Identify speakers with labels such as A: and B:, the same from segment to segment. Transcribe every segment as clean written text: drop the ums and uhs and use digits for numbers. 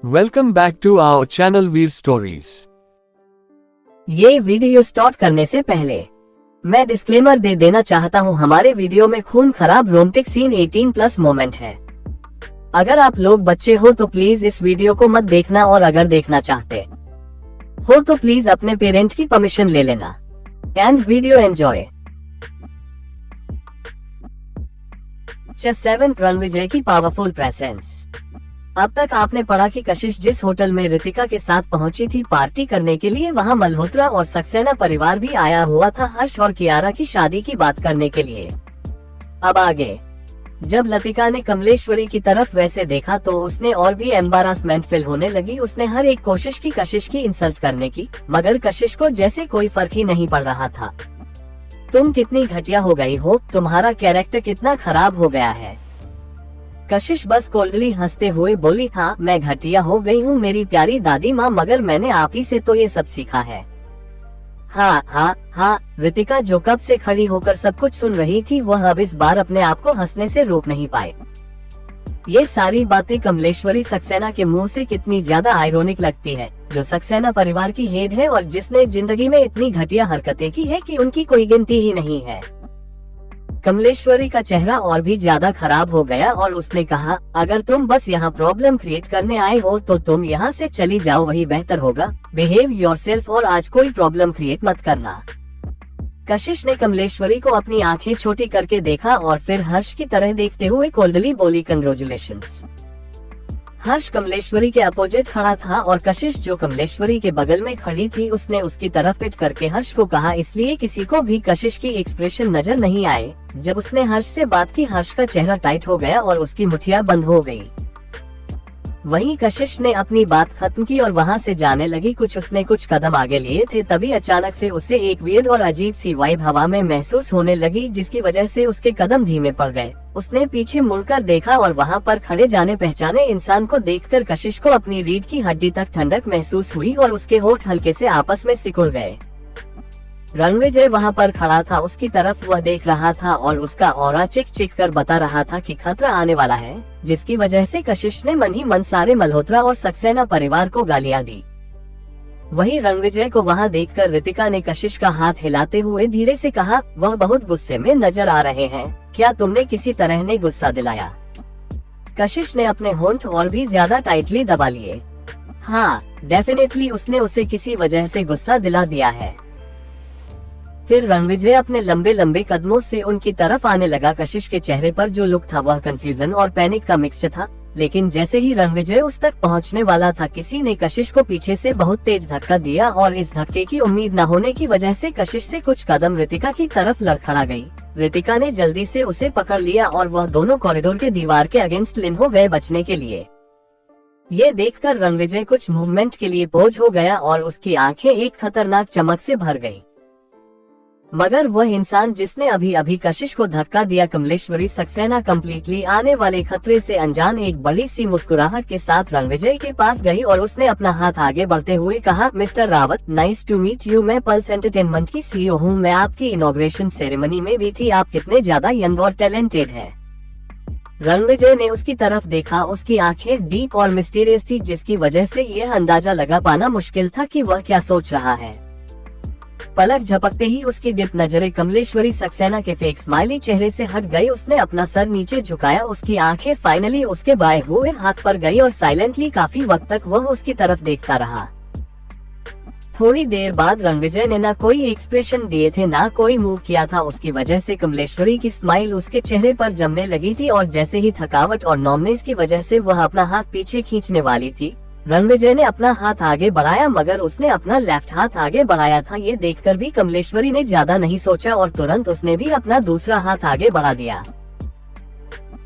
A: Welcome back to our channel Veer Stories.
B: ये video start करने से पहले मैं डिस्क्लेमर दे देना चाहता हूँ, हमारे वीडियो में खून खराब रोमांटिक सीन 18+ मोमेंट है। अगर आप लोग बच्चे हो तो प्लीज इस वीडियो को मत देखना, और अगर देखना चाहते हो तो प्लीज अपने पेरेंट की परमिशन ले लेना। And video enjoy. Chapter 7 Ranvijay की पावरफुल प्रेजेंस। अब तक आपने पढ़ा कि कशिश जिस होटल में रितिका के साथ पहुंची थी पार्टी करने के लिए, वहां मल्होत्रा और सक्सेना परिवार भी आया हुआ था हर्ष और कियारा की शादी की बात करने के लिए। अब आगे जब लतिका ने कमलेश्वरी की तरफ वैसे देखा तो उसने और भी एम्बारासमेंट फील होने लगी। उसने हर एक कोशिश की कशिश की इंसल्ट करने की, मगर कशिश को जैसे कोई फर्क ही नहीं पड़ रहा था। तुम कितनी घटिया हो गई हो, तुम्हारा कैरेक्टर कितना खराब हो गया है। कशिश बस कोल्डली हंसते हुए बोली, हाँ मैं घटिया हो गई हूँ मेरी प्यारी दादी माँ, मगर मैंने आप ही से तो ये सब सीखा है। हाँ हाँ हाँ। रितिका जो कब से खड़ी होकर सब कुछ सुन रही थी, वह अब इस बार अपने आप को हंसने से रोक नहीं पाए। ये सारी बातें कमलेश्वरी सक्सेना के मुंह से कितनी ज्यादा आयरोनिक लगती है, जो सक्सेना परिवार की हेड है और जिसने जिंदगी में इतनी घटिया हरकतें की है कि उनकी कोई गिनती ही नहीं है। कमलेश्वरी का चेहरा और भी ज्यादा खराब हो गया और उसने कहा, अगर तुम बस यहाँ प्रॉब्लम क्रिएट करने आए हो तो तुम यहाँ से चली जाओ, वही बेहतर होगा। बिहेव योरसेल्फ और आज कोई प्रॉब्लम क्रिएट मत करना। कशिश ने कमलेश्वरी को अपनी आंखें छोटी करके देखा और फिर हर्ष की तरह देखते हुए कोल्डली बोली, कंग्रेचुलेशंस। हर्ष कमलेश्वरी के अपोजिट खड़ा था और कशिश जो कमलेश्वरी के बगल में खड़ी थी उसने उसकी तरफ पिट करके हर्ष को कहा, इसलिए किसी को भी कशिश की एक्सप्रेशन नजर नहीं आए। जब उसने हर्ष से बात की, हर्ष का चेहरा टाइट हो गया और उसकी मुठ्ठियां बंद हो गई। वहीं कशिश ने अपनी बात खत्म की और वहां से जाने लगी। उसने कुछ कदम आगे लिए थे, तभी अचानक से उसे एक वियर्ड और अजीब सी वाइब हवा में महसूस होने लगी, जिसकी वजह से उसके कदम धीमे पड़ गए। उसने पीछे मुड़कर देखा और वहां पर खड़े जाने पहचाने इंसान को देखकर कशिश को अपनी रीढ़ की हड्डी तक ठंडक महसूस हुई और उसके होंठ हल्के से आपस में सिकुड़ गए। रणविजय वहां पर खड़ा था, उसकी तरफ वह देख रहा था और उसका ऑरा चिक चिक कर बता रहा था कि खतरा आने वाला है, जिसकी वजह से कशिश ने मन ही मन सारे मल्होत्रा और सक्सेना परिवार को गालियां दी। वही रणविजय को वहां देखकर रितिका ने कशिश का हाथ हिलाते हुए धीरे से कहा, वह बहुत गुस्से में नजर आ रहे हैं, क्या तुमने किसी तरह ने गुस्सा दिलाया? कशिश ने अपने होंठ और भी ज्यादा टाइटली दबा लिए। हाँ डेफिनेटली उसने उसे किसी वजह से गुस्सा दिला दिया है। फिर रणविजय अपने लंबे लंबे कदमों से उनकी तरफ आने लगा। कशिश के चेहरे पर जो लुक था वह कंफ्यूजन और पैनिक का मिक्सचर था, लेकिन जैसे ही रणविजय उस तक पहुंचने वाला था, किसी ने कशिश को पीछे से बहुत तेज धक्का दिया और इस धक्के की उम्मीद न होने की वजह से कशिश से कुछ कदम रितिका की तरफ लड़खड़ा गई। रितिका ने जल्दी से उसे पकड़ लिया और वह दोनों कॉरिडोर के दीवार के अगेंस्ट लीन हो गए बचने के लिए। ये देखकर रणविजय कुछ मूवमेंट के लिए पोज हो गया और उसकी आंखें एक खतरनाक चमक से भर गई। मगर वह इंसान जिसने अभी अभी कशिश को धक्का दिया, कमलेश्वरी सक्सेना कम्प्लीटली आने वाले खतरे से अनजान एक बड़ी सी मुस्कुराहट के साथ रणविजय के पास गई और उसने अपना हाथ आगे बढ़ते हुए कहा, mister Rawat, nice to meet you. मैं पल्स एंटरटेनमेंट की सीईओ हूँ, मैं आपकी इनॉग्रेशन सेरेमनी में भी थी। आप कितने ज्यादा यंग और टैलेंटेड है। रणविजय ने उसकी तरफ देखा, उसकी आंखें डीप और मिस्टीरियस थी, जिसकी वजह से यह अंदाजा लगा पाना मुश्किल था कि वह क्या सोच रहा है। पलक झपकते ही उसकी डिप नजरें कमलेश्वरी सक्सेना के फेक स्माइली चेहरे से हट गई। उसने अपना सर नीचे झुकाया, उसकी आंखें फाइनली उसके बाएं हुए हाथ पर गई और साइलेंटली काफी वक्त तक वह उसकी तरफ देखता रहा। थोड़ी देर बाद रणविजय ने ना कोई एक्सप्रेशन दिए थे, ना कोई मूव किया था। उसकी वजह से कमलेश्वरी की स्माइल उसके चेहरे पर जमने लगी थी और जैसे ही थकावट और नॉर्मनेस की वजह से वह अपना हाथ पीछे खींचने वाली थी, रणविजय ने अपना हाथ आगे बढ़ाया, मगर उसने अपना लेफ्ट हाथ आगे बढ़ाया था। ये देखकर भी कमलेश्वरी ने ज्यादा नहीं सोचा और तुरंत उसने भी अपना दूसरा हाथ आगे बढ़ा दिया।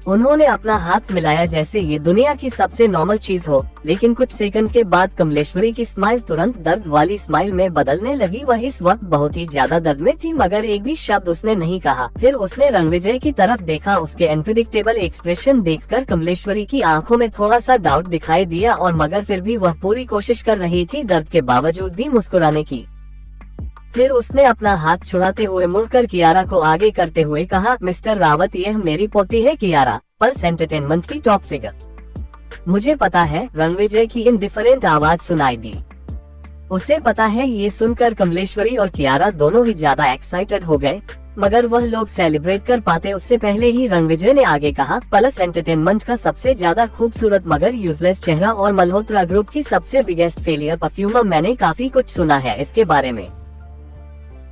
B: उन्होंने अपना हाथ मिलाया जैसे ये दुनिया की सबसे नॉर्मल चीज हो, लेकिन कुछ सेकंड के बाद कमलेश्वरी की स्माइल तुरंत दर्द वाली स्माइल में बदलने लगी। वह इस वक्त बहुत ही ज्यादा दर्द में थी, मगर एक भी शब्द उसने नहीं कहा। फिर उसने रणविजय की तरफ देखा। उसके अनप्रेडिक्टेबल एक्सप्रेशन देखकर कमलेश्वरी की आंखों में थोड़ा सा डाउट दिखाई दिया, और मगर फिर भी वह पूरी कोशिश कर रही थी दर्द के बावजूद भी मुस्कुराने की। फिर उसने अपना हाथ छुड़ाते हुए मुड़कर कियारा को आगे करते हुए कहा, मिस्टर रावत, यह मेरी पोती है कियारा, पल्स एंटरटेनमेंट की टॉप फिगर। मुझे पता है, रणविजय की इंडिफरेंट आवाज सुनाई दी। उसे पता है। ये सुनकर कमलेश्वरी और कियारा दोनों ही ज्यादा एक्साइटेड हो गए, मगर वह लोग सेलिब्रेट कर पाते उससे पहले ही रणविजय ने आगे कहा, प्लस एंटरटेनमेंट का सबसे ज्यादा खूबसूरत मगर यूजलेस चेहरा और मल्होत्रा ग्रुप की सबसे बिगेस्ट फेलियर परफ्यूम। मैंने काफी कुछ सुना है इसके बारे में।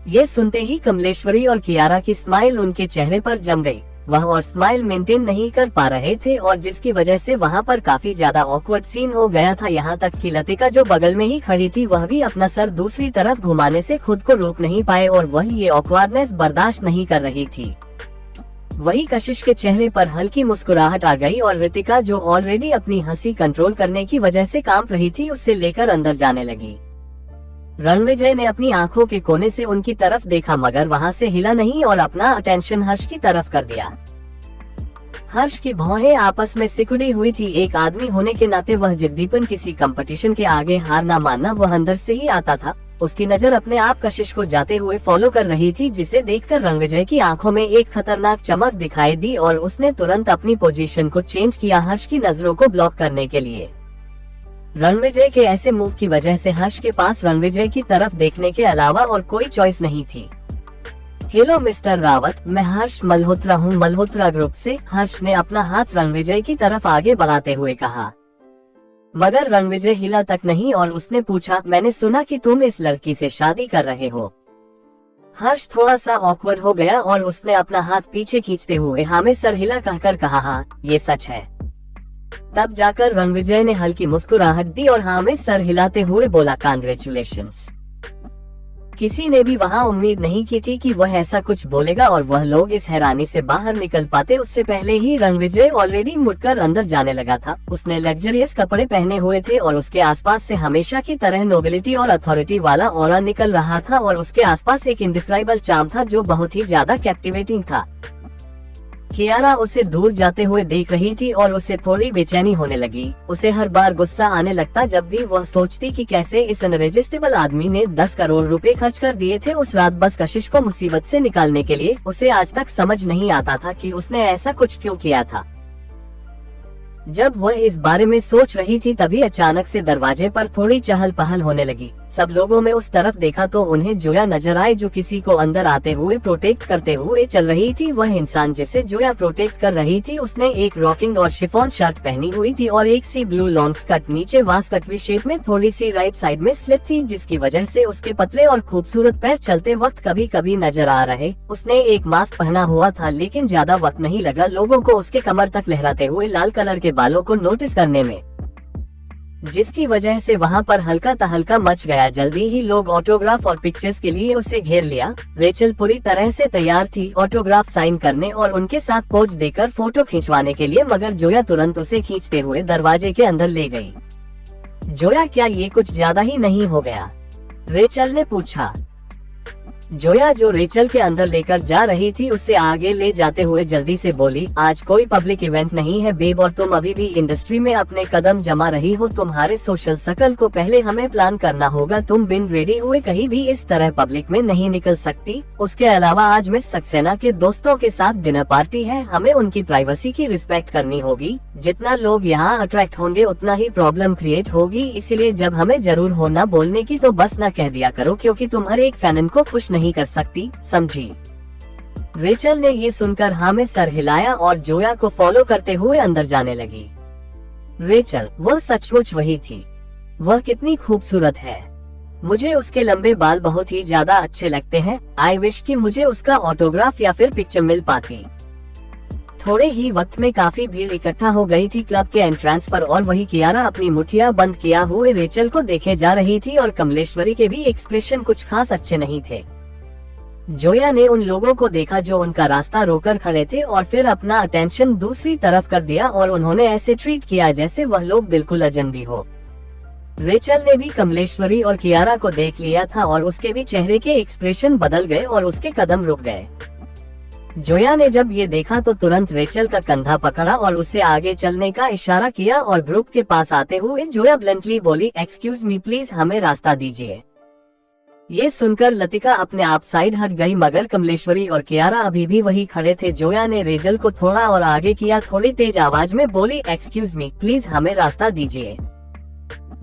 B: ये सुनते ही कमलेश्वरी और कियारा की स्माइल उनके चेहरे पर जम गई। वह और स्माइल मेंटेन नहीं कर पा रहे थे और जिसकी वजह से वहां पर काफी ज्यादा ऑकवर्ड सीन हो गया था। यहाँ तक कि लतिका जो बगल में ही खड़ी थी वह भी अपना सर दूसरी तरफ घुमाने से खुद को रोक नहीं पाए और वह ये ऑकवर्डनेस बर्दाश्त नहीं कर रही थी। वही कशिश के चेहरे पर हल्की मुस्कुराहट आ गई और रितिका जो ऑलरेडी अपनी हंसी कंट्रोल करने की वजह से कांप रही थी उससे लेकर अंदर जाने लगी। रणविजय ने अपनी आंखों के कोने से उनकी तरफ देखा मगर वहां से हिला नहीं और अपना अटेंशन हर्ष की तरफ कर दिया। हर्ष की भौहें आपस में सिकुड़ी हुई थी। एक आदमी होने के नाते वह जिद्दीपन किसी कंपटीशन के आगे हार ना मानना वह अंदर से ही आता था। उसकी नजर अपने आप कशिश को जाते हुए फॉलो कर रही थी, जिसे देखकर रणविजय की आंखों में एक खतरनाक चमक दिखाई दी और उसने तुरंत अपनी पोजीशन को चेंज किया हर्ष की नजरों को ब्लॉक करने के लिए। रणविजय के ऐसे मूव की वजह से हर्ष के पास रणविजय की तरफ देखने के अलावा और कोई चॉइस नहीं थी। हेलो मिस्टर रावत, मैं हर्ष मल्होत्रा हूँ, मल्होत्रा ग्रुप से। हर्ष ने अपना हाथ रणविजय की तरफ आगे बढ़ाते हुए कहा, मगर रणविजय हिला तक नहीं और उसने पूछा, मैंने सुना कि तुम इस लड़की से शादी कर रहे हो। हर्ष थोड़ा सा ऑकवर्ड हो गया और उसने अपना हाथ पीछे खींचते हुए हाँ में सर हिला कहकर कहा, हाँ ये सच है। तब जाकर रणविजय ने हल्की मुस्कुराहट दी और हाँ में सर हिलाते हुए बोला, कांग्रेचुलेशंस। किसी ने भी वहाँ उम्मीद नहीं की थी कि वह ऐसा कुछ बोलेगा और वह लोग इस हैरानी से बाहर निकल पाते उससे पहले ही रणविजय ऑलरेडी मुड़कर अंदर जाने लगा था। उसने लग्जरियस कपड़े पहने हुए थे और उसके आसपास से हमेशा की तरह नोबिलिटी और अथॉरिटी वाला ऑरा निकल रहा था और उसके आसपास एक इंडिस्क्राइबल चार्म था जो बहुत ही ज्यादा कैप्टिवेटिंग था। कियारा उसे दूर जाते हुए देख रही थी और उसे थोड़ी बेचैनी होने लगी। उसे हर बार गुस्सा आने लगता जब भी वह सोचती कि कैसे इस अनरजिस्टेबल आदमी ने 10 करोड़ रुपए खर्च कर दिए थे उस रात बस कशिश को मुसीबत से निकालने के लिए। उसे आज तक समझ नहीं आता था कि उसने ऐसा कुछ क्यों किया था। जब वह इस बारे में सोच रही थी तभी अचानक से दरवाजे पर थोड़ी चहल पहल होने लगी। सब लोगों में उस तरफ देखा तो उन्हें जोया नजर आए जो किसी को अंदर आते हुए प्रोटेक्ट करते हुए चल रही थी। वह इंसान जिसे जोया प्रोटेक्ट कर रही थी उसने एक रॉकिंग और शिफॉन शर्ट पहनी हुई थी और एक सी ब्लू लॉन्ग स्कर्ट नीचे वास कटवी शेप में थोड़ी सी राइट साइड में स्लिप थी, जिसकी वजह से उसके पतले और खूबसूरत पैर चलते वक्त कभी कभी नजर आ रहे। उसने एक मास्क पहना हुआ था लेकिन ज्यादा वक्त नहीं लगा लोगों को उसके कमर तक लहराते हुए लाल कलर के बालों को नोटिस करने में, जिसकी वजह से वहां पर हल्का तहलका मच गया। जल्दी ही लोग ऑटोग्राफ और पिक्चर्स के लिए उसे घेर लिया। रेचल पूरी तरह से तैयार थी ऑटोग्राफ साइन करने और उनके साथ पोज देकर फोटो खिंचवाने के लिए, मगर जोया तुरंत उसे खींचते हुए दरवाजे के अंदर ले गई। जोया, क्या ये कुछ ज्यादा ही नहीं हो गया? रेचल ने पूछा। जोया जो रेचल के अंदर लेकर जा रही थी उससे आगे ले जाते हुए जल्दी से बोली, आज कोई पब्लिक इवेंट नहीं है बेब और तुम अभी भी इंडस्ट्री में अपने कदम जमा रही हो। तुम्हारे सोशल सर्कल को पहले हमें प्लान करना होगा। तुम बिन रेडी हुए कहीं भी इस तरह पब्लिक में नहीं निकल सकती। उसके अलावा आज मिस सक्सेना के दोस्तों के साथ डिनर पार्टी है, हमें उनकी प्राइवेसी की रिस्पेक्ट करनी होगी। जितना लोग यहाँ अट्रैक्ट होंगे उतना ही प्रॉब्लम क्रिएट होगी, इसलिए जब हमें जरूर हो ना बोलने की तो बस ना कह दिया करो क्योंकि तुम हर एक फैन को खुश नहीं कर सकती, समझी? रेचल ने ये सुनकर हाँ में सर हिलाया और जोया को फॉलो करते हुए अंदर जाने लगी। रेचल, वह सचमुच वही थी। वह कितनी खूबसूरत है। मुझे उसके लंबे बाल बहुत ही ज्यादा अच्छे लगते हैं। आई विश कि मुझे उसका ऑटोग्राफ या फिर पिक्चर मिल पाती। थोड़े ही वक्त में काफी भीड़ इकट्ठा हो गई थी क्लब के एंट्रेंस पर और वही कियारा अपनी मुठिया बंद किया हुए रेचल को देखे जा रही थी और कमलेश्वरी के भी एक्सप्रेशन कुछ खास अच्छे नहीं थे। जोया ने उन लोगों को देखा जो उनका रास्ता रोकर खड़े थे और फिर अपना अटेंशन दूसरी तरफ कर दिया और उन्होंने ऐसे ट्रीट किया जैसे वह लोग बिल्कुल अजनबी हो। रेचल ने भी कमलेश्वरी और कियारा को देख लिया था और उसके भी चेहरे के एक्सप्रेशन बदल गए और उसके कदम रुक गए। जोया ने जब ये देखा तो तुरंत रेचल का कंधा पकड़ा और उसे आगे चलने का इशारा किया और ग्रुप के पास आते हुए जोया ब्लंटली बोली, एक्सक्यूज मी प्लीज, हमें रास्ता दीजिए। ये सुनकर लतिका अपने आप साइड हट गई, मगर कमलेश्वरी और कियारा अभी भी वही खड़े थे। जोया ने रेचल को थोड़ा और आगे किया, थोड़ी तेज आवाज में बोली, एक्सक्यूज मी, प्लीज हमें रास्ता दीजिए।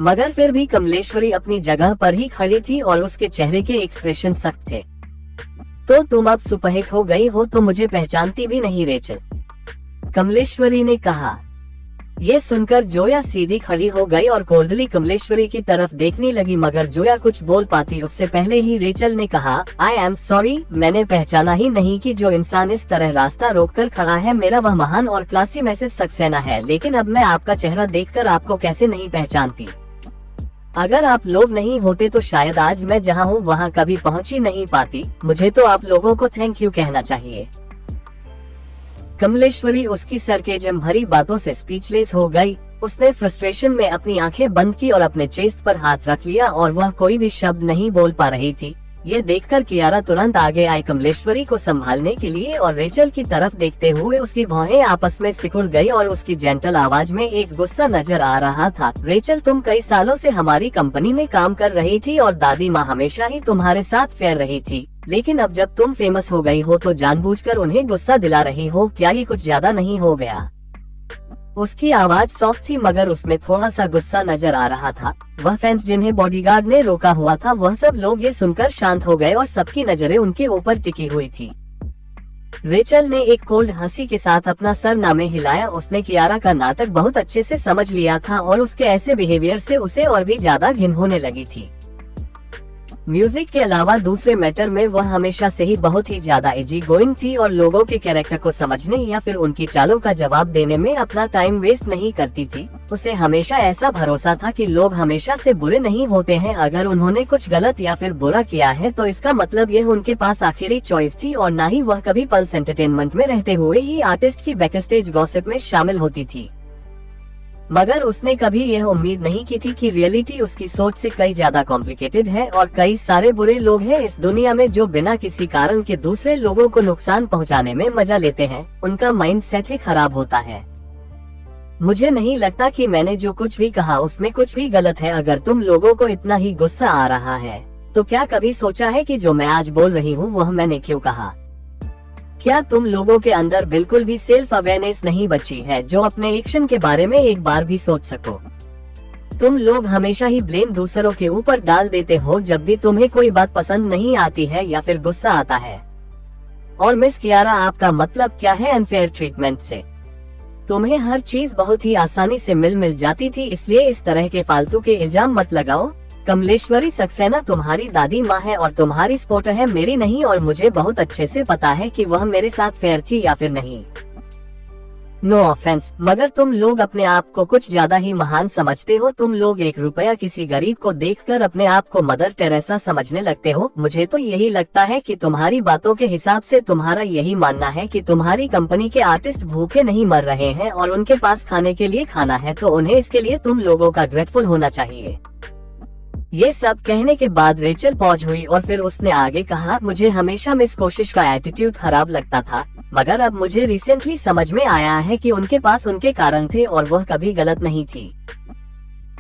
B: मगर फिर भी कमलेश्वरी अपनी जगह पर ही खड़ी थी और उसके चेहरे के एक्सप्रेशन सख्त थे। तो तुम अब सुपरहिट हो गई हो तो मुझे पहचानती भी नहीं रेचल, कमलेश्वरी ने कहा। ये सुनकर जोया सीधी खड़ी हो गई और कोल्डली कमलेश्वरी की तरफ देखने लगी, मगर जोया कुछ बोल पाती उससे पहले ही रेचल ने कहा, आई एम सॉरी, मैंने पहचाना ही नहीं कि जो इंसान इस तरह रास्ता रोककर खड़ा है मेरा वह महान और क्लासी मैसेज सक्सेना है, लेकिन अब मैं आपका चेहरा देखकर आपको कैसे नहीं पहचानती। अगर आप लोग नहीं होते तो शायद आज मैं जहाँ हूँ वहाँ कभी पहुँच ही नहीं पाती। मुझे तो आप लोगों को थैंक यू कहना चाहिए। कमलेश्वरी उसकी सरकेजम भरी बातों से स्पीचलेस हो गई। उसने फ्रस्ट्रेशन में अपनी आंखें बंद की और अपने चेस्ट पर हाथ रख लिया और वह कोई भी शब्द नहीं बोल पा रही थी। ये देखकर कियारा तुरंत आगे आई कमलेश्वरी को संभालने के लिए और रेचल की तरफ देखते हुए उसकी भौहें आपस में सिकुड़ गई और उसकी जेंटल आवाज में एक गुस्सा नजर आ रहा था। रेचल, तुम कई सालों से हमारी कंपनी में काम कर रही थी और दादी माँ हमेशा ही तुम्हारे साथ फेयर रही थी, लेकिन अब जब तुम फेमस हो गई हो तो जानबूझकर उन्हें गुस्सा दिला रही हो, क्या ये कुछ ज्यादा नहीं हो गया? उसकी आवाज सॉफ्ट थी मगर उसमें थोड़ा सा गुस्सा नजर आ रहा था। वह फैंस जिन्हें बॉडीगार्ड ने रोका हुआ था वह सब लोग ये सुनकर शांत हो गए और सबकी नजरें उनके ऊपर टिकी हुई थी। रेचल ने एक कोल्ड हंसी के साथ अपना सर में हिलाया। उसने कियारा का नाटक बहुत अच्छे से समझ लिया था और उसके ऐसे बिहेवियर से उसे और भी ज्यादा घिन होने लगी थी। म्यूजिक के अलावा दूसरे मैटर में वह हमेशा से ही बहुत ही ज्यादा इजी गोइंग थी और लोगों के कैरेक्टर को समझने या फिर उनकी चालों का जवाब देने में अपना टाइम वेस्ट नहीं करती थी। उसे हमेशा ऐसा भरोसा था कि लोग हमेशा से बुरे नहीं होते हैं। अगर उन्होंने कुछ गलत या फिर बुरा किया है तो इसका मतलब यह उनके पास आखिरी चॉइस थी और न ही वह कभी पल्स एंटरटेनमेंट में रहते हुए ही आर्टिस्ट की बैकस्टेज गॉसिप में शामिल होती थी। मगर उसने कभी यह उम्मीद नहीं की थी कि रियलिटी उसकी सोच से कई ज्यादा कॉम्प्लिकेटेड है और कई सारे बुरे लोग हैं इस दुनिया में जो बिना किसी कारण के दूसरे लोगों को नुकसान पहुंचाने में मजा लेते हैं। उनका माइंड सेट ही खराब होता है। मुझे नहीं लगता कि मैंने जो कुछ भी कहा उसमें कुछ भी गलत है। अगर तुम लोगों को इतना ही गुस्सा आ रहा है तो क्या कभी सोचा है कि जो मैं आज बोल रही हूँ वह मैंने क्यों कहा? क्या तुम लोगों के अंदर बिल्कुल भी सेल्फ अवेयरनेस नहीं बची है जो अपने एक्शन के बारे में एक बार भी सोच सको? तुम लोग हमेशा ही ब्लेम दूसरों के ऊपर डाल देते हो जब भी तुम्हें कोई बात पसंद नहीं आती है या फिर गुस्सा आता है। और मिस कियारा, आपका मतलब क्या है अनफेयर ट्रीटमेंट से? तुम्हें हर चीज बहुत ही आसानी से मिल जाती थी, इसलिए इस तरह के फालतू के इल्जाम मत लगाओ। कमलेश्वरी सक्सेना तुम्हारी दादी माँ है और तुम्हारी सपोर्टर है, मेरी नहीं, और मुझे बहुत अच्छे से पता है कि वह मेरे साथ फेयर थी या फिर नहीं। नो ऑफेंस, मगर तुम लोग अपने आप को कुछ ज्यादा ही महान समझते हो। तुम लोग 1 रुपया किसी गरीब को देखकर अपने आप को मदर टेरेसा समझने लगते हो। मुझे तो यही लगता है कि तुम्हारी बातों के हिसाब से तुम्हारा यही मानना है कि तुम्हारी कंपनी के आर्टिस्ट भूखे नहीं मर रहे हैं और उनके पास खाने के लिए खाना है, तो उन्हें इसके लिए तुम लोगों का ग्रेटफुल होना चाहिए। ये सब कहने के बाद रेचल पॉज हुई और फिर उसने आगे कहा, मुझे हमेशा मिस कोशिश का एटीट्यूड खराब लगता था, मगर अब मुझे रिसेंटली समझ में आया है कि उनके पास उनके कारण थे और वह कभी गलत नहीं थी।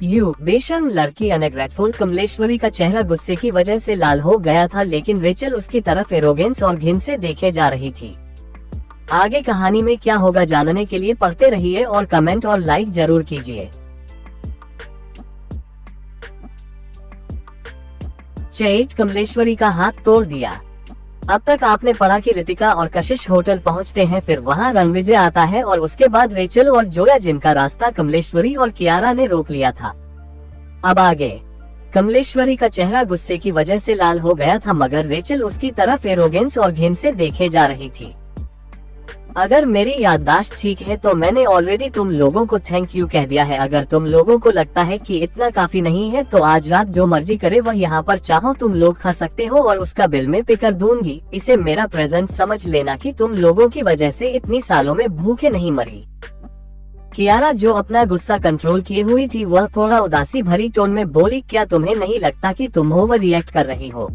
B: यू बेशर्म लड़की, अनग्रेटफुल। कमलेश्वरी का चेहरा गुस्से की वजह से लाल हो गया था, लेकिन रेचल उसकी तरफ एरोगेंस और घिन से देखे जा रही थी। आगे कहानी में क्या होगा जानने के लिए पढ़ते रहिए और कमेंट और लाइक जरूर कीजिए। चैट कमलेश्वरी का हाथ तोड़ दिया। अब तक आपने पढ़ा कि रितिका और कशिश होटल पहुंचते हैं, फिर वहां रणविजय आता है और उसके बाद रेचल और जोया, जिनका रास्ता कमलेश्वरी और कियारा ने रोक लिया था। अब आगे कमलेश्वरी का चेहरा गुस्से की वजह से लाल हो गया था, मगर रेचल उसकी तरफ एरोगेंस और घिन से देखे जा रही थी। अगर मेरी याददाश्त ठीक है तो मैंने ऑलरेडी तुम लोगों को थैंक यू कह दिया है। अगर तुम लोगों को लगता है कि इतना काफी नहीं है तो आज रात जो मर्जी करे वह यहाँ पर चाहो तुम लोग खा सकते हो और उसका बिल मैं पे कर दूंगी। इसे मेरा प्रेजेंट समझ लेना कि तुम लोगों की वजह से इतनी सालों में भूखे नहीं मरी। कियारा, जो अपना गुस्सा कंट्रोल किए हुई थी, वह थोड़ा उदासी भरी टोन में बोली, क्या तुम्हें नहीं लगता कि तुम ओवर रिएक्ट कर रही हो?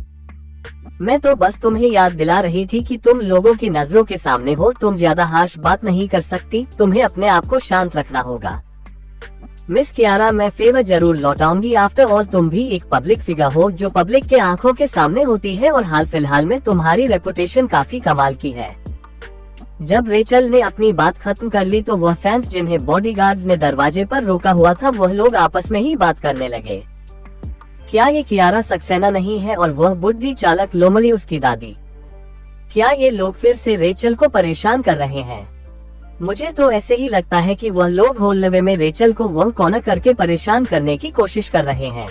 B: मैं तो बस तुम्हें याद दिला रही थी कि तुम लोगों की नजरों के सामने हो, तुम ज्यादा हार्श बात नहीं कर सकती, तुम्हें अपने आप को शांत रखना होगा। मिस कियारा, मैं फेवर जरूर लौटाऊंगी। आफ्टर ऑल तुम भी एक पब्लिक फिगर हो जो पब्लिक के आंखों के सामने होती है और हाल फिलहाल में तुम्हारी रेपुटेशन काफी कमाल की है। जब रेचल ने अपनी बात खत्म कर ली तो वह फैंस जिन्हें बॉडीगार्ड्स ने दरवाजे पर रोका हुआ था वह लोग आपस में ही बात करने लगे। क्या ये कियारा सक्सेना नहीं है और वह बुद्धि चालक लोमड़ी उसकी दादी? क्या ये लोग फिर से रेचल को परेशान कर रहे हैं? मुझे तो ऐसे ही लगता है कि वह लोग होलवे में रेचल को वह कॉर्नर करके परेशान करने की कोशिश कर रहे हैं।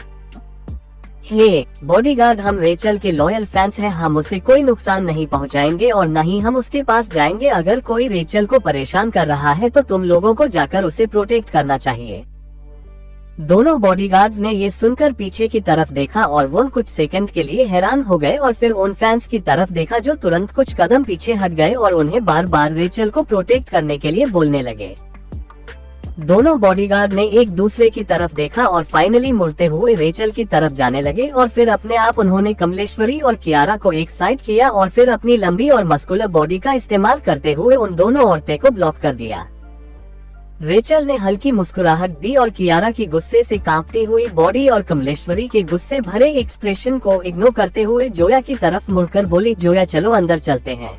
B: हे बॉडीगार्ड, हम रेचल के लॉयल फैंस हैं, हम उसे कोई नुकसान नहीं पहुंचाएंगे और न ही हम उसके पास जाएंगे। अगर कोई रेचल को परेशान कर रहा है तो तुम लोगों को जाकर उसे प्रोटेक्ट करना चाहिए। दोनों बॉडीगार्ड्स ने ये सुनकर पीछे की तरफ देखा और वह कुछ सेकंड के लिए हैरान हो गए और फिर उन फैंस की तरफ देखा जो तुरंत कुछ कदम पीछे हट गए और उन्हें बार बार रेचल को प्रोटेक्ट करने के लिए बोलने लगे। दोनों बॉडीगार्ड ने एक दूसरे की तरफ देखा और फाइनली मुड़ते हुए रेचल की तरफ जाने लगे और फिर अपने आप उन्होंने कमलेश्वरी और कियारा को एक साइड किया और फिर अपनी लंबी और मस्कुलर बॉडी का इस्तेमाल करते हुए उन दोनों औरतें को ब्लॉक कर दिया। रेचल ने हल्की मुस्कुराहट दी और कियारा की गुस्से से कांपती हुई बॉडी और कमलेश्वरी के गुस्से भरे एक्सप्रेशन को इग्नोर करते हुए जोया की तरफ मुड़कर बोली, जोया चलो अंदर चलते हैं।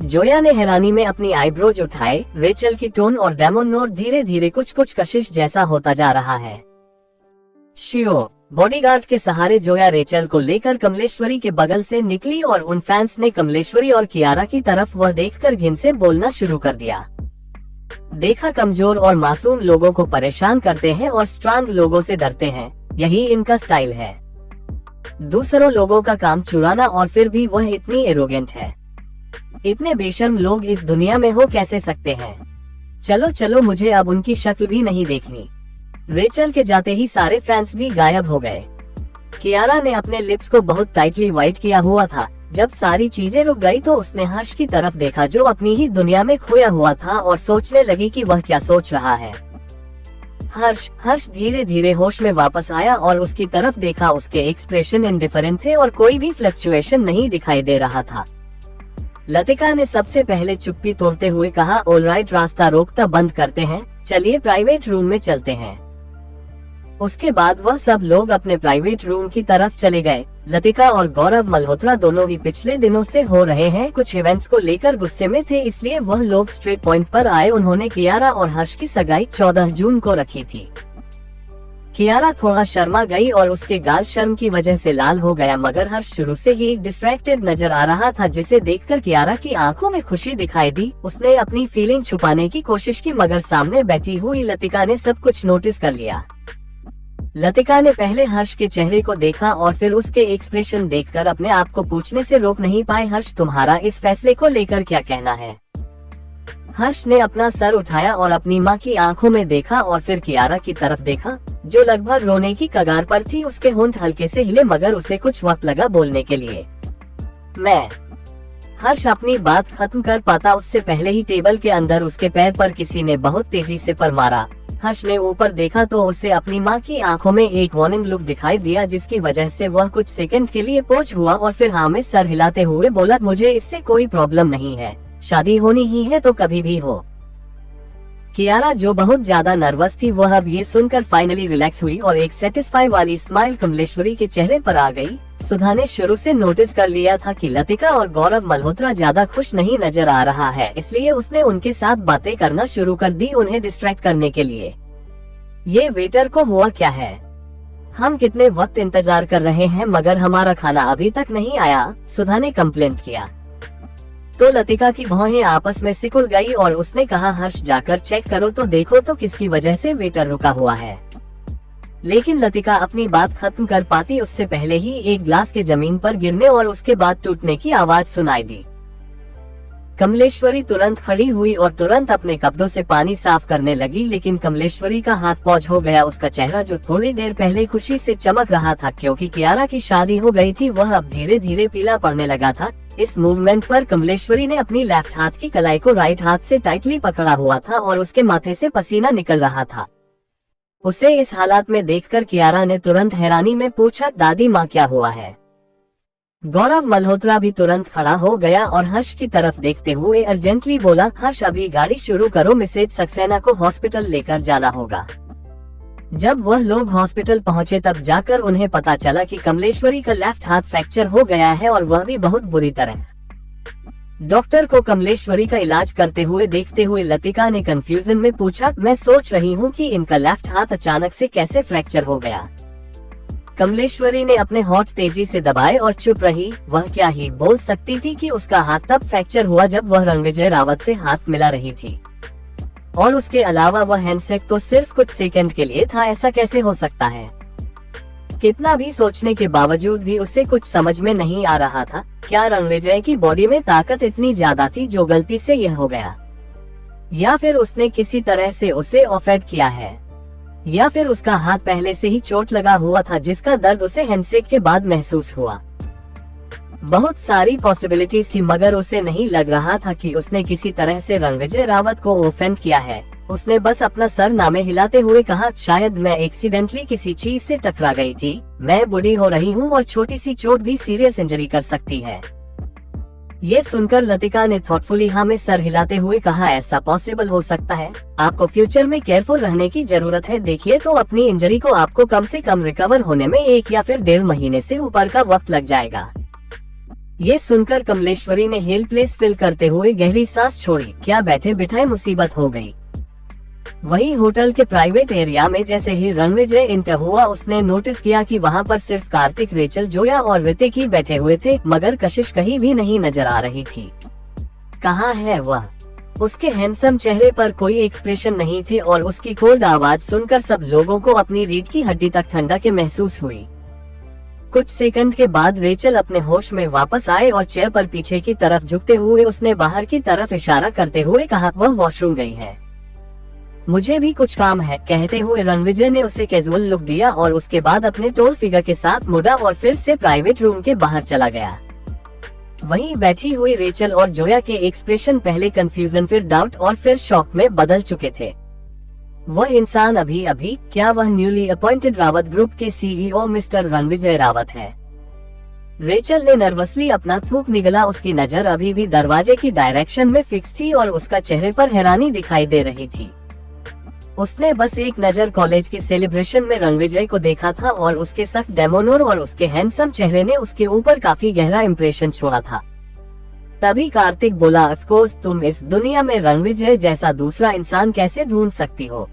B: जोया ने हैरानी में अपनी आईब्रोज उठाए। रेचल की टोन और डेमोनोर धीरे धीरे कुछ कुछ कशिश जैसा होता जा रहा है। शियो बॉडीगार्ड के सहारे जोया रेचल को लेकर कमलेश्वरी के बगल से निकली और उन फैंस ने कमलेश्वरी और कियारा की तरफ वह देखकर घिन से बोलना शुरू कर दिया। देखा, कमजोर और मासूम लोगों को परेशान करते हैं और स्ट्रांग लोगों से डरते हैं, यही इनका स्टाइल है। दूसरों लोगों का काम चुराना और फिर भी वह इतनी एरोगेंट है। इतने बेशर्म लोग इस दुनिया में हो कैसे सकते हैं? चलो चलो, मुझे अब उनकी शक्ल भी नहीं देखनी। रेचल के जाते ही सारे फैंस भी गायब हो गए। कियारा ने अपने लिप्स को बहुत टाइटली वाइट किया हुआ था। जब सारी चीजें रुक गई तो उसने हर्ष की तरफ देखा जो अपनी ही दुनिया में खोया हुआ था और सोचने लगी कि वह क्या सोच रहा है। हर्ष धीरे धीरे होश में वापस आया और उसकी तरफ देखा। उसके एक्सप्रेशन इंडिफरेंट थे और कोई भी फ्लक्चुएशन नहीं दिखाई दे रहा था। लतिका ने सबसे पहले चुप्पी तोड़ते हुए कहा, ऑलराइट, रास्ता रोकता बंद करते हैं, चलिए प्राइवेट रूम में चलते हैं। उसके बाद वह सब लोग अपने प्राइवेट रूम की तरफ चले गए। लतिका और गौरव मल्होत्रा दोनों ही पिछले दिनों से हो रहे हैं कुछ इवेंट्स को लेकर गुस्से में थे, इसलिए वह लोग स्ट्रेट पॉइंट पर आए। उन्होंने कियारा और हर्ष की सगाई 14 जून को रखी थी। कियारा थोड़ा शर्मा गई और उसके गाल शर्म की वजह से लाल हो गया, मगर हर्ष शुरू से ही डिस्ट्रैक्टेड नजर आ रहा था, जिसे देखकर कियारा की आंखों में खुशी दिखाई दी। उसने अपनी फीलिंग छुपाने की कोशिश की, मगर सामने बैठी हुई लतिका ने सब कुछ नोटिस कर लिया। लतिका ने पहले हर्ष के चेहरे को देखा और फिर उसके एक्सप्रेशन देखकर अपने आप को पूछने से रोक नहीं पाए, हर्ष, तुम्हारा इस फैसले को लेकर क्या कहना है? हर्ष ने अपना सर उठाया और अपनी माँ की आंखों में देखा और फिर कियारा की तरफ देखा जो लगभग रोने की कगार पर थी। उसके होंठ हल्के से हिले, मगर उसे कुछ वक्त लगा बोलने के लिए। हर्ष अपनी बात खत्म कर पाता उससे पहले ही टेबल के अंदर उसके पैर पर किसी ने बहुत तेजी से पर मारा। हर्ष ने ऊपर देखा तो उसे अपनी माँ की आंखों में एक वार्निंग लुक दिखाई दिया, जिसकी वजह से वह कुछ सेकंड के लिए पोच हुआ और फिर हाँ में सर हिलाते हुए बोला, मुझे इससे कोई प्रॉब्लम नहीं है, शादी होनी ही है तो कभी भी हो। कियारा जो बहुत ज्यादा नर्वस थी वह अब ये सुनकर फाइनली रिलैक्स हुई और एक सेटिस्फाई वाली स्माइल कमलेश्वरी के चेहरे पर आ गई। सुधा ने शुरू से नोटिस कर लिया था कि लतिका और गौरव मल्होत्रा ज्यादा खुश नहीं नजर आ रहा है, इसलिए उसने उनके साथ बातें करना शुरू कर दी उन्हें डिस्ट्रैक्ट करने के लिए। ये वेटर को हुआ क्या है? हम कितने वक्त इंतजार कर रहे हैं मगर हमारा खाना अभी तक नहीं आया, सुधा ने कंप्लेंट किया। तो लतिका की भौहें आपस में सिकुड़ गई और उसने कहा, हर्ष जाकर चेक करो तो देखो तो किसकी वजह से वेटर रुका हुआ है। लेकिन लतिका अपनी बात खत्म कर पाती उससे पहले ही एक ग्लास के जमीन पर गिरने और उसके बाद टूटने की आवाज सुनाई दी। कमलेश्वरी तुरंत खड़ी हुई और तुरंत अपने कपड़ों से पानी साफ करने लगी, लेकिन कमलेश्वरी का हाथ पौच हो गया। उसका चेहरा जो थोड़ी देर पहले खुशी से चमक रहा था क्योंकि कियारा की शादी हो गई थी, वह अब धीरे धीरे पीला पड़ने लगा था। इस मूवमेंट पर कमलेश्वरी ने अपनी लेफ्ट हाथ की कलाई को राइट हाथ से टाइटली पकड़ा हुआ था और उसके माथे से पसीना निकल रहा था। उसे इस हालात में देखकर कियारा ने तुरंत हैरानी में पूछा, दादी माँ क्या हुआ है? गौरव मल्होत्रा भी तुरंत खड़ा हो गया और हर्ष की तरफ देखते हुए अर्जेंटली बोला, हर्ष अभी गाड़ी शुरू करो, मिसेज सक्सेना को हॉस्पिटल लेकर जाना होगा। जब वह लोग हॉस्पिटल पहुंचे तब जाकर उन्हें पता चला कि कमलेश्वरी का लेफ्ट हाथ फ्रैक्चर हो गया है और वह भी बहुत बुरी तरह। डॉक्टर को कमलेश्वरी का इलाज करते हुए देखते हुए लतिका ने कंफ्यूजन में पूछा, मैं सोच रही हूँ कि इनका लेफ्ट हाथ अचानक से कैसे फ्रैक्चर हो गया। कमलेश्वरी ने अपने होंठ तेजी से दबाए और चुप रही। वह क्या ही बोल सकती थी कि उसका हाथ तब फ्रैक्चर हुआ जब वह रणविजय रावत से हाथ मिला रही थी, और उसके अलावा वह हैंडशेक तो सिर्फ कुछ सेकंड के लिए था। ऐसा कैसे हो सकता है? कितना भी सोचने के बावजूद भी उसे कुछ समझ में नहीं आ रहा था। क्या रणविजय की बॉडी में ताकत इतनी ज्यादा थी जो गलती से यह हो गया, या फिर उसने किसी तरह से उसे ऑफेंड किया है, या फिर उसका हाथ पहले से ही चोट लगा हुआ था जिसका दर्द उसे हैंडशेक के बाद महसूस हुआ। बहुत सारी पॉसिबिलिटीज थी, मगर उसे नहीं लग रहा था कि उसने किसी तरह से रणविजय रावत को ऑफेंड किया है। उसने बस अपना सर नामे हिलाते हुए कहा, शायद मैं एक्सीडेंटली किसी चीज से टकरा गई थी। मैं बूढ़ी हो रही हूँ और छोटी सी चोट भी सीरियस इंजरी कर सकती है। ये सुनकर लतिका ने थॉटफुली हाँ में सर हिलाते हुए कहा, ऐसा पॉसिबल हो सकता है। आपको फ्यूचर में केयरफुल रहने की जरूरत है। देखिए तो अपनी इंजरी को आपको कम से कम रिकवर होने में 1 या फिर 1.5 महीने से ऊपर का वक्त लग जाएगा। ये सुनकर कमलेश्वरी ने हेल्पलेस फील करते हुए गहरी सांस छोड़ी। क्या बैठे बिठाए मुसीबत हो गई। वही होटल के प्राइवेट एरिया में जैसे ही रणविजय एंटर हुआ, उसने नोटिस किया कि वहाँ पर सिर्फ कार्तिक, रेचल, जोया और ऋतिक ही बैठे हुए थे, मगर कशिश कहीं भी नहीं नजर आ रही थी। कहाँ है वह? उसके हैंडसम चेहरे पर कोई एक्सप्रेशन नहीं थे और उसकी कोल्ड आवाज सुनकर सब लोगों को अपनी रीढ़ की हड्डी तक ठंडक के महसूस हुई। कुछ सेकंड के बाद रेचल अपने होश में वापस आए और चेयर पर पीछे की तरफ झुकते हुए उसने बाहर की तरफ इशारा करते हुए कहा, वह वॉशरूम गई है। मुझे भी कुछ काम है, कहते हुए रणविजय ने उसे कैजुअल लुक दिया और उसके बाद अपने टोल फिगर के साथ मुड़ा और फिर से प्राइवेट रूम के बाहर चला गया। वहीं बैठी हुई रेचल और जोया के एक्सप्रेशन पहले कंफ्यूजन, फिर डाउट और फिर शॉक में बदल चुके थे। वह इंसान अभी अभी, क्या वह न्यूली अपॉइंटेड रावत ग्रुप के सीईओ मिस्टर रणविजय रावत है? रेचल ने नर्वसली अपना थूक निगला। उसकी नजर अभी भी दरवाजे की डायरेक्शन में फिक्स थी और उसका चेहरे पर हैरानी दिखाई दे रही थी। उसने बस एक नजर कॉलेज के सेलिब्रेशन में रणविजय को देखा था और उसके सख्त डेमोनोर और उसके हैंडसम चेहरे ने उसके ऊपर काफी गहरा इम्प्रेशन छोड़ा था। तभी कार्तिक बोला, ऑफ कोर्स, तुम इस दुनिया में रणविजय जैसा दूसरा इंसान कैसे ढूंढ सकती हो?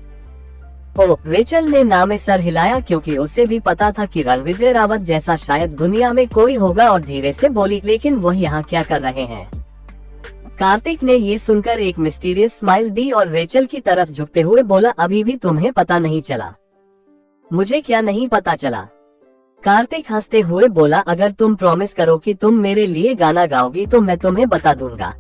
B: ओ, रेचल ने ना में सर हिलाया क्योंकि उसे भी पता था कि रणविजय रावत जैसा शायद दुनिया में कोई होगा, और धीरे से बोली, लेकिन वह यहाँ क्या कर रहे हैं? कार्तिक ने ये सुनकर एक मिस्टीरियस स्माइल दी और रेचल की तरफ झुकते हुए बोला, अभी भी तुम्हें पता नहीं चला? मुझे क्या नहीं पता चला? कार्तिक हंसते हुए बोला, अगर तुम प्रॉमिस करो कि तुम मेरे लिए गाना गाओगी तो मैं तुम्हें बता दूंगा।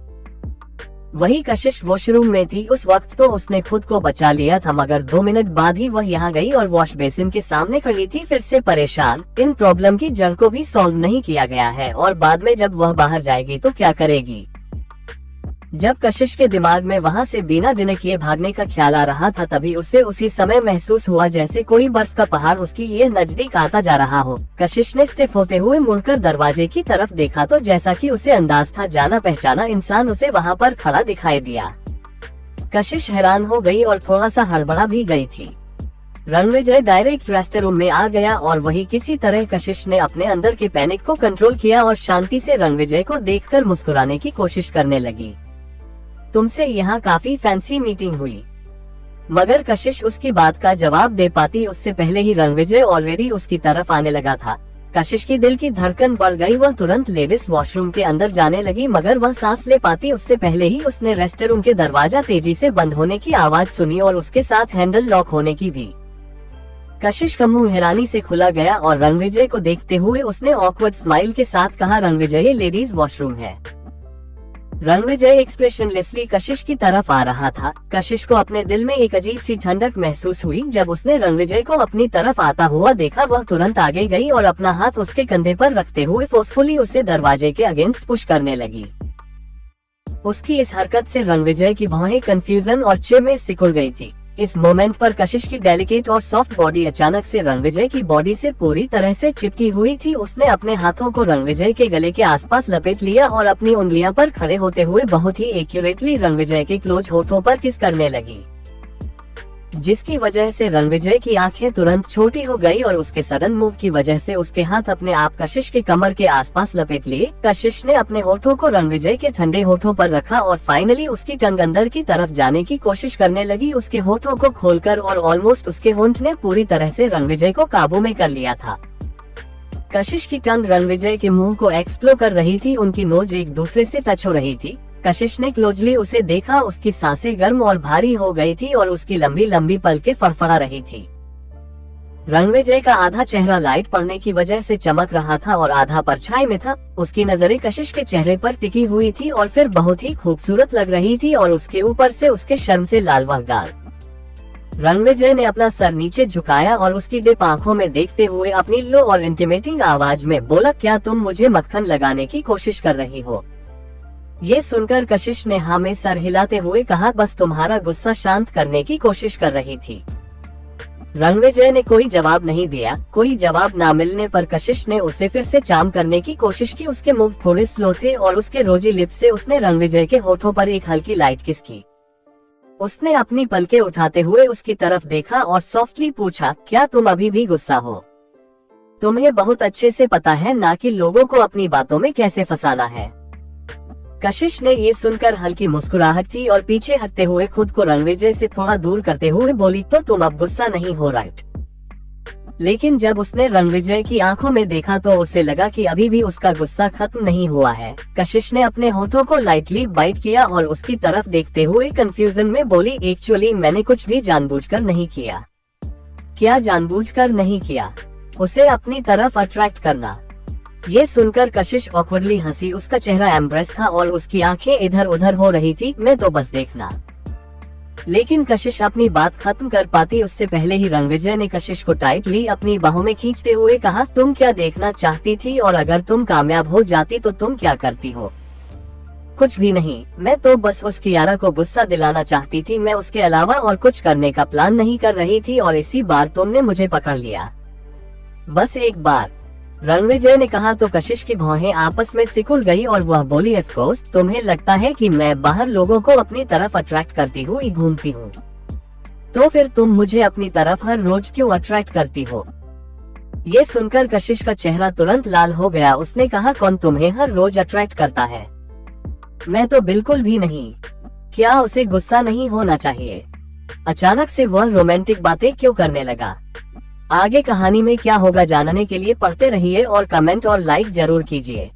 B: वही कशिश वॉशरूम में थी। उस वक्त तो उसने खुद को बचा लिया था, मगर 2 मिनट बाद ही वह यहाँ गई और वॉश बेसिन के सामने खड़ी थी, फिर से परेशान। इन प्रॉब्लम की जड़ को भी सॉल्व नहीं किया गया है और बाद में जब वह बाहर जाएगी तो क्या करेगी? जब कशिश के दिमाग में वहाँ से बिना दिन किए भागने का ख्याल आ रहा था, तभी उसे उसी समय महसूस हुआ जैसे कोई बर्फ का पहाड़ उसकी ये नजदीक आता जा रहा हो। कशिश ने स्टिफ होते हुए मुड़कर दरवाजे की तरफ देखा तो जैसा कि उसे अंदाज था, जाना पहचाना इंसान उसे वहाँ पर खड़ा दिखाई दिया। कशिश हैरान हो गई और थोड़ा सा हड़बड़ा भी गई थी। रणविजय डायरेक्ट रेस्ट रूम में आ गया और वही किसी तरह कशिश ने अपने अंदर के पैनिक को कंट्रोल किया और शांति से रणविजय को देखकर मुस्कुराने की कोशिश करने लगी। तुमसे यहाँ काफी फैंसी मीटिंग हुई। मगर कशिश उसकी बात का जवाब दे पाती उससे पहले ही रणविजय ऑलरेडी उसकी तरफ आने लगा था। कशिश की दिल की धड़कन बढ़ गई। वह तुरंत लेडीज वॉशरूम के अंदर जाने लगी, मगर वह सांस ले पाती उससे पहले ही उसने रेस्ट रूम के दरवाजा तेजी से बंद होने की आवाज सुनी और उसके साथ हैंडल लॉक होने की भी। कशिश का मुंह हैरानी से खुला गया और रणविजय को देखते हुए उसने ऑकवर्ड स्माइल के साथ कहा, रणविजय, ये लेडीज वॉशरूम है। रणविजय एक्सप्रेशनलेसली कशिश की तरफ आ रहा था। कशिश को अपने दिल में एक अजीब सी ठंडक महसूस हुई। जब उसने रणविजय को अपनी तरफ आता हुआ देखा, वह तुरंत आगे गई और अपना हाथ उसके कंधे पर रखते हुए फोर्सफुली उसे दरवाजे के अगेंस्ट पुश करने लगी। उसकी इस हरकत से रणविजय की भौहें कंफ्यूजन और चिढ़ में सिकुड़ गई थी। इस मोमेंट पर कशिश की डेलिकेट और सॉफ्ट बॉडी अचानक से रणविजय की बॉडी से पूरी तरह से चिपकी हुई थी। उसने अपने हाथों को रणविजय के गले के आसपास लपेट लिया और अपनी उंगलियां पर खड़े होते हुए बहुत ही एक्यूरेटली रणविजय के क्लोज होठों पर किस करने लगी। जिसकी वजह से रणविजय की आंखें तुरंत छोटी हो गई और उसके सडन मूव की वजह से उसके हाथ अपने आप कशिश के कमर के आसपास लपेट लिए। कशिश ने अपने होठों को रणविजय के ठंडे होठों पर रखा और फाइनली उसकी टंग अंदर की तरफ जाने की कोशिश करने लगी, उसके होठों को खोलकर, और ऑलमोस्ट उसके होंठ ने पूरी तरह से रणविजय को काबू में कर लिया था। कशिश की टंग रणविजय के मुंह को एक्सप्लोर कर रही थी, उनकी नोज एक दूसरे से टच हो रही थी। कशिश ने क्लोजली उसे देखा, उसकी सांसें गर्म और भारी हो गई थी और उसकी लंबी लंबी पलकें फड़फड़ा रही थी। रणविजय का आधा चेहरा लाइट पड़ने की वजह से चमक रहा था और आधा परछाई में था। उसकी नजरें कशिश के चेहरे पर टिकी हुई थी और फिर बहुत ही खूबसूरत लग रही थी, और उसके ऊपर से उसके शर्म से लाल वह गाल। रणविजय ने अपना सर नीचे झुकाया और उसकी डिप आंखों में देखते हुए अपनी लो और इंटिमेटिंग आवाज में बोला, क्या तुम मुझे मक्खन लगाने की कोशिश कर रही हो? ये सुनकर कशिश ने हाँ में सर हिलाते हुए कहा, बस तुम्हारा गुस्सा शांत करने की कोशिश कर रही थी। रणविजय ने कोई जवाब नहीं दिया। कोई जवाब ना मिलने पर कशिश ने उसे फिर से चाम करने की कोशिश की। उसके मुंह थोड़े स्लो थे और उसके रोजी लिप्स से उसने रणविजय के होठों पर एक हल्की लाइट किस की। उसने अपनी पलकें उठाते हुए उसकी तरफ देखा और सॉफ्टली पूछा, क्या तुम अभी भी गुस्सा हो? तुम्हें बहुत अच्छे से पता है ना कि लोगों को अपनी बातों में कैसे फंसाना है। कशिश ने ये सुनकर हल्की मुस्कुराहट थी और पीछे हटते हुए खुद को रणविजय से थोड़ा दूर करते हुए बोली, तो तुम अब गुस्सा नहीं हो, राइट? लेकिन जब उसने रणविजय की आंखों में देखा तो उसे लगा कि अभी भी उसका गुस्सा खत्म नहीं हुआ है। कशिश ने अपने होठों को लाइटली बाइट किया और उसकी तरफ देखते हुए कंफ्यूजन में बोली, एक्चुअली मैंने कुछ भी जानबूझकर नहीं किया। क्या जानबूझकर नहीं किया? उसे अपनी तरफ अट्रैक्ट करना। ये सुनकर कशिश ऑकवर्डली हंसी। उसका चेहरा एम्ब्रेस था और उसकी आंखें इधर उधर हो रही थी। मैं तो बस देखना। लेकिन कशिश अपनी बात खत्म कर पाती उससे पहले ही रणविजय ने कशिश को टाइटली अपनी बाहों में खींचते हुए कहा, तुम क्या देखना चाहती थी, और अगर तुम कामयाब हो जाती तो तुम क्या करती हो? कुछ भी नहीं, मैं तो बस उस कियारा को गुस्सा दिलाना चाहती थी। मैं उसके अलावा और कुछ करने का प्लान नहीं कर रही थी, और इसी बार तुमने मुझे पकड़ लिया, बस एक बार। रणविजय ने कहा तो कशिश की भौहें आपस में सिकुड़ गई और वह बोली, ऑफ कोर्स, तुम्हें लगता है कि मैं बाहर लोगों को अपनी तरफ अट्रैक्ट करती हुई घूमती हूँ, तो फिर तुम मुझे अपनी तरफ हर रोज क्यों अट्रैक्ट करती हो? ये सुनकर कशिश का चेहरा तुरंत लाल हो गया। उसने कहा, कौन तुम्हें हर रोज अट्रैक्ट करता है? मैं तो बिल्कुल भी नहीं। क्या उसे गुस्सा नहीं होना चाहिए? अचानक से वह रोमांटिक बातें क्यों करने लगा? आगे कहानी में क्या होगा जानने के लिए पढ़ते रहिए और कमेंट और लाइक जरूर कीजिए।